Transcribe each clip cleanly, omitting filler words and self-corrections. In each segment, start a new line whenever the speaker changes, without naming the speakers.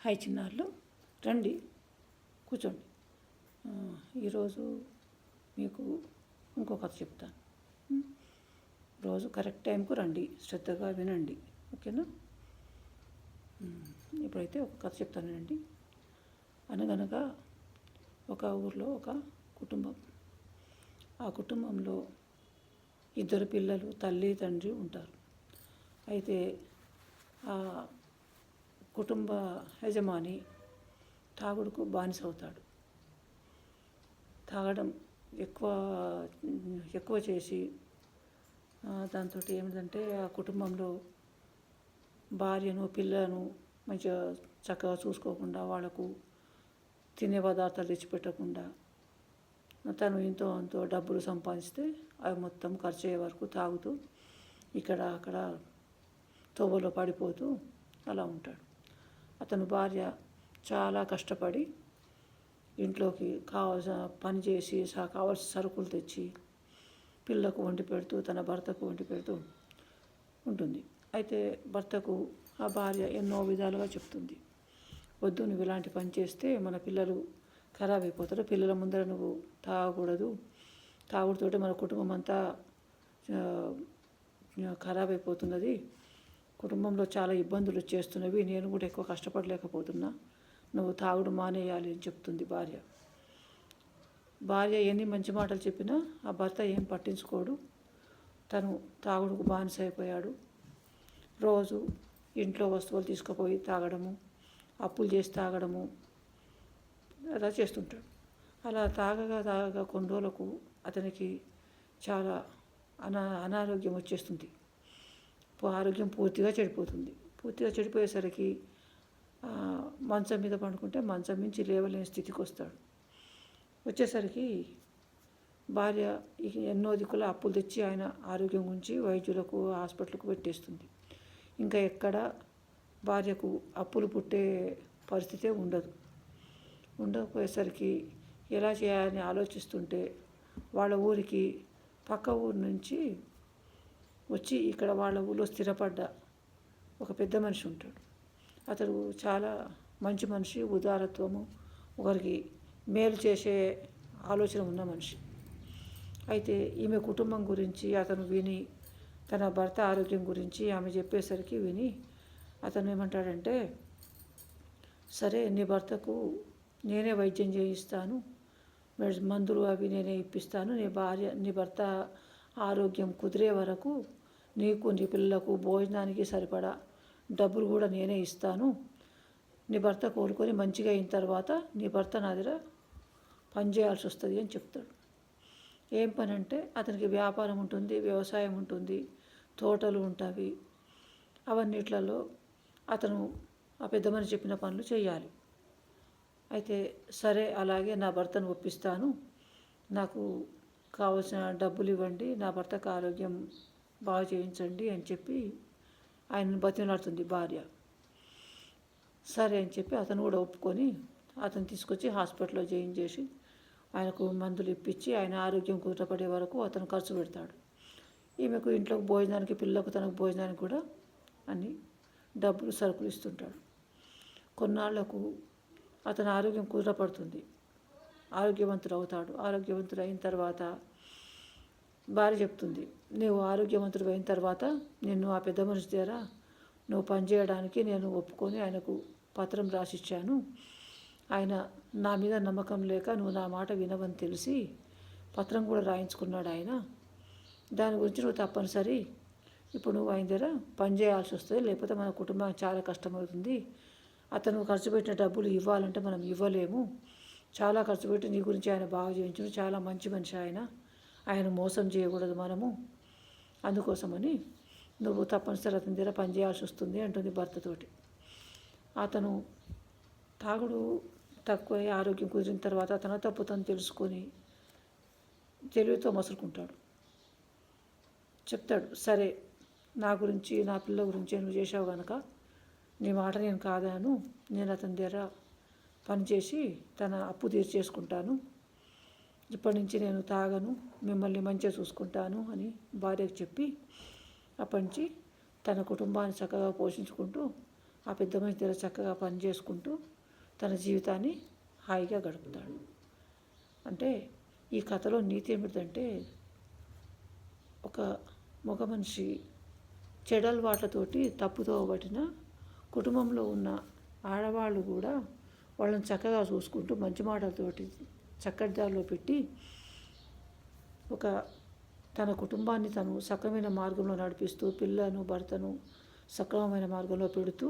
Hi చిన్నారులు, రండి కూర్చోండి. ఈరోజు మీకు ఇంకో కథ చెప్తాను. రోజు కరెక్ట్ టైంకు రండి, శ్రద్ధగా వినండి, ఓకేనా? ఇప్పుడైతే ఒక కథ చెప్తాను వినండి. అనగనగా ఒక ఊర్లో ఒక కుటుంబం. ఆ కుటుంబంలో 2 పిల్లలు, తల్లి తండ్రి ఉంటారు. అయితే ఆ కుటుంబ యజమాని తాగుడుకు బానిస అవుతాడు. తాగడం ఎక్కువ చేసి దాంతో ఏమిటంటే ఆ కుటుంబంలో భార్యను పిల్లలను మంచిగా చక్కగా చూసుకోకుండా, వాళ్లకు తినే పదార్థాలు తెచ్చిపెట్టకుండా, తను ఇంతో అంతో డబ్బులు సంపాదిస్తే అవి మొత్తం ఖర్చు అయ్యే వరకు తాగుతూ ఇక్కడ అక్కడ తోవలో పడిపోతూ అలా ఉంటాడు. అతను భార్య చాలా కష్టపడి ఇంట్లోకి కావాల్సిన పని చేసి కావాల్సిన సరుకులు తెచ్చి పిల్లకు వండి పెడుతూ, తన భర్తకు వండి పెడుతూ ఉంటుంది. అయితే భర్తకు ఆ భార్య ఎన్నో విధాలుగా చెప్తుంది. వద్దు, నువ్వు ఇలాంటి పని చేస్తే మన పిల్లలు ఖరాబ్ అయిపోతారు, పిల్లల ముందర నువ్వు తాగకూడదు, తాగుడుతోటి మన కుటుంబం అంతా ఖరాబ్ అయిపోతున్నది, కుటుంబంలో చాలా ఇబ్బందులు వచ్చేస్తున్నవి, నేను కూడా ఎక్కువ కష్టపడలేకపోతున్నా, నువ్వు తాగుడు మానేయాలి అని చెప్తుంది భార్య. భార్య ఎన్ని మంచి మాటలు చెప్పినా ఆ భర్త ఏం పట్టించుకోడు. తను తాగుడుకు బానిస అయిపోయాడు. రోజు ఇంట్లో వస్తువులు తీసుకుపోయి తాగడము, అప్పులు చేసి తాగడము అలా చేస్తుంటాడు. అలా తాగగా కొన్ని రోజులకు అతనికి చాలా అనారోగ్యం వచ్చేస్తుంది. ఆరోగ్యం పూర్తిగా చెడిపోతుంది. పూర్తిగా చెడిపోయేసరికి మంచం మీద పండుకుంటే మంచం నుంచి లేవలేని స్థితికి వస్తాడు. వచ్చేసరికి భార్య ఎన్నో దిక్కుల అప్పులు తెచ్చి ఆయన ఆరోగ్యం గురించి వైద్యులకు, హాస్పిటల్కు పెట్టేస్తుంది. ఇంకా ఎక్కడ భార్యకు అప్పులు పుట్టే పరిస్థితే ఉండకపోయేసరికి ఎలా చేయాలని ఆలోచిస్తుంటే వాళ్ళ ఊరికి పక్క ఊరు నుంచి వచ్చి ఇక్కడ వాళ్ళ ఊళ్ళో స్థిరపడ్డ ఒక పెద్ద మనిషి ఉంటాడు. అతడు చాలా మంచి మనిషి, ఉదారత్వము, ఒకరికి మేలు చేసే ఆలోచన ఉన్న మనిషి. అయితే ఈమె కుటుంబం గురించి అతను విని, తన భర్త ఆరోగ్యం గురించి ఆమె చెప్పేసరికి విని అతను ఏమంటాడంటే, సరే నీ భర్తకు నేనే వైద్యం చేయిస్తాను, మందులు అవి నేనే ఇప్పిస్తాను, నీ భర్త ఆరోగ్యం కుదిరే వరకు నీకు, నీ పిల్లలకు భోజనానికి సరిపడా డబ్బులు కూడా నేనే ఇస్తాను, నీ భర్త కోలుకొని మంచిగా అయిన తర్వాత నీ భర్త నా దగ్గర పని చేయాల్సి వస్తుంది అని చెప్తాడు. ఏం పని అంటే అతనికి వ్యాపారం ఉంటుంది, వ్యవసాయం ఉంటుంది, తోటలు ఉంటాయి. అవన్నిట్లలో అతను ఆ పెద్ద మనిషి చెప్పిన పనులు చేయాలి. అయితే సరే, అలాగే నా భర్తను ఒప్పిస్తాను, నాకు కావలసిన డబ్బులు ఇవ్వండి, నా భర్తకు ఆరోగ్యం బాగా చేయించండి అని చెప్పి ఆయనను బతిమలాడుతుంది భార్య. సరే అని చెప్పి అతను కూడా ఒప్పుకొని అతను తీసుకొచ్చి హాస్పిటల్లో జాయిన్ చేసి ఆయనకు మందులు ఇప్పించి ఆయన ఆరోగ్యం కుదుటపడే వరకు అతను ఖర్చు పెడతాడు. ఈమెకు ఇంట్లోకి భోజనానికి, పిల్లలకు తనకు భోజనానికి కూడా అన్ని డబ్బులు, సరుకులు ఇస్తుంటాడు. కొన్నాళ్లకు అతని ఆరోగ్యం కుదుటపడుతుంది, ఆరోగ్యవంతుడు అవుతాడు. ఆరోగ్యవంతుడు అయిన తర్వాత భార్య చెప్తుంది, నువ్వు ఆరోగ్యవంతుడు అయిన తర్వాత నిన్ను ఆ పెద్ద మనిషి దగ్గర నువ్వు పనిచేయడానికి నేను ఒప్పుకొని ఆయనకు పత్రం రాసిచ్చాను. ఆయన నా మీద నమ్మకం లేక నువ్వు నా మాట వినవని తెలిసి పత్రం కూడా రాయించుకున్నాడు ఆయన. దాని గురించి నువ్వు తప్పనిసరి ఇప్పుడు నువ్వు ఆయన దగ్గర పని చేయాల్సి వస్తుంది, లేకపోతే మన కుటుంబానికి చాలా కష్టమవుతుంది. అతను ఖర్చు పెట్టిన డబ్బులు ఇవ్వాలంటే మనం ఇవ్వలేము. చాలా ఖర్చు పెట్టి నీ గురించి ఆయన బాగా చేయించు, చాలా మంచి మనిషి ఆయన మోసం చేయకూడదు మనము, అందుకోసమని నువ్వు తప్పనిసరి అతని దగ్గర పని చేయాల్సి వస్తుంది అంటుంది భర్తతోటి. అతను తాగుడు తక్కువ ఆరోగ్యం కుదిరిన తర్వాత తన తప్పు తను తెలుసుకొని తెలివితో మసులుకుంటాడు. చెప్తాడు, సరే నా గురించి, నా పిల్ల గురించి నువ్వు చేసావు కనుక నీ మాట నేను కాదాను, నేను అతని దగ్గర పనిచేసి తన అప్పు తీర్చేసుకుంటాను, ఇప్పటి నుంచి నేను తాగను, మిమ్మల్ని మంచిగా చూసుకుంటాను అని భార్యకు చెప్పి అప్పటి నుంచి తన కుటుంబాన్ని చక్కగా పోషించుకుంటూ ఆ పెద్ద మనిషి దగ్గర చక్కగా పని చేసుకుంటూ తన జీవితాన్ని హాయిగా గడుపుతాడు. అంటే ఈ కథలో నీతి ఏమిటంటే, ఒక మగ మనిషి చెడలవాట్లతోటి తప్పుతో పట్టిన కుటుంబంలో ఉన్న ఆడవాళ్ళు కూడా వాళ్ళని చక్కగా చూసుకుంటూ మంచి మాటలతోటి చక్కటి దారిలో పెట్టి ఒక తన కుటుంబాన్ని తను సక్రమైన మార్గంలో నడిపిస్తూ పిల్లను భర్తను సక్రమమైన మార్గంలో పెడుతూ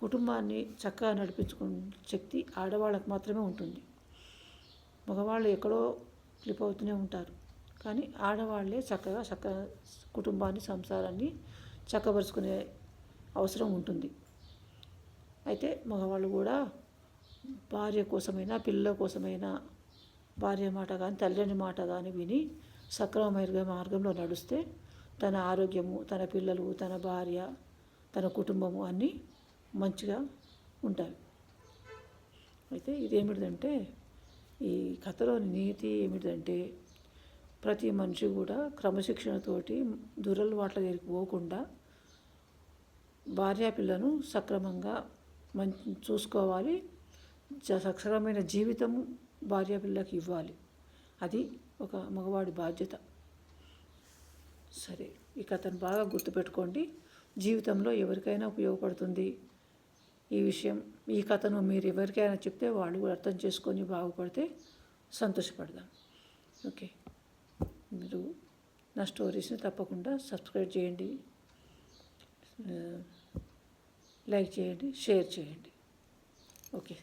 కుటుంబాన్ని చక్కగా నడిపించుకునే శక్తి ఆడవాళ్ళకు మాత్రమే ఉంటుంది. మగవాళ్ళు ఎక్కడో ఫ్లిప్ అవుతూనే ఉంటారు, కానీ ఆడవాళ్ళే చక్కగా కుటుంబాన్ని సంసారాన్ని చక్కబరుచుకునే అవసరం ఉంటుంది. అయితే మగవాళ్ళు కూడా భార్య కోసమైనా పిల్లల కోసమైనా భార్య మాట కానీ తల్లిని మాట కానీ విని సక్రమమైన మార్గంలో నడిస్తే తన ఆరోగ్యము, తన పిల్లలు, తన భార్య, తన కుటుంబము అన్నీ మంచిగా ఉంటాయి. అయితే ఇదేమిటంటే, ఈ కథలోని నీతి ఏమిటంటే, ప్రతి మనిషి కూడా క్రమశిక్షణతోటి దురలవాట్ల దగ్గరికి పోకుండా భార్య పిల్లను సక్రమంగా చూసుకోవాలి. సక్రమమైన జీవితము భార్య పిల్లకి ఇవ్వాలి. అది ఒక మగవాడి బాధ్యత. సరే, ఈ కథను బాగా గుర్తుపెట్టుకోండి. జీవితంలో ఎవరికైనా ఉపయోగపడుతుంది ఈ విషయం. ఈ కథను మీరు ఎవరికైనా చెప్తే వాళ్ళు కూడా అర్థం చేసుకొని బాగుపడితే సంతోషపడదాం. ఓకే, మీరు నా స్టోరీస్ని తప్పకుండా సబ్స్క్రైబ్ చేయండి, లైక్ చేయండి, షేర్ చేయండి. ఓకే.